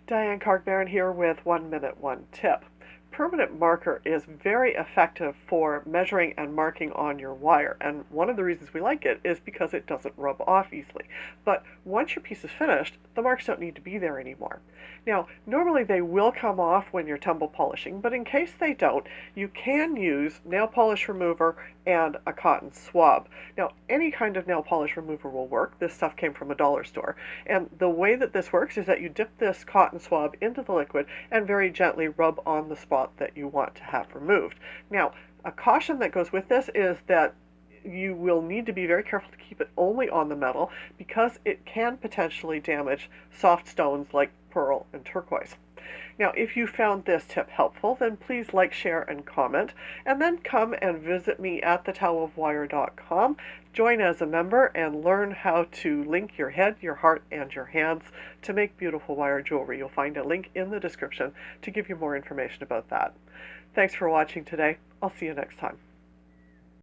Dianne Karg here with 1 Minute 1 Tip. Permanent marker is very effective for measuring and marking on your wire, and one of the reasons we like it is because it doesn't rub off easily. But once your piece is finished, the marks don't need to be there anymore. Now, normally they will come off when you're tumble polishing, but in case they don't, you can use nail polish remover and a cotton swab. Now, any kind of nail polish remover will work. This stuff came from a dollar store. And the way that this works is that you dip this cotton swab into the liquid and very gently rub on the spot that you want to have removed. Now, a caution that goes with this is that you will need to be very careful to keep it only on the metal because it can potentially damage soft stones like pearl and turquoise. Now, if you found this tip helpful, then please like, share, and comment, and then come and visit me at thetaoofwire.com. Join as a member and learn how to link your head, your heart, and your hands to make beautiful wire jewelry. You'll find a link in the description to give you more information about that. Thanks for watching today. I'll see you next time.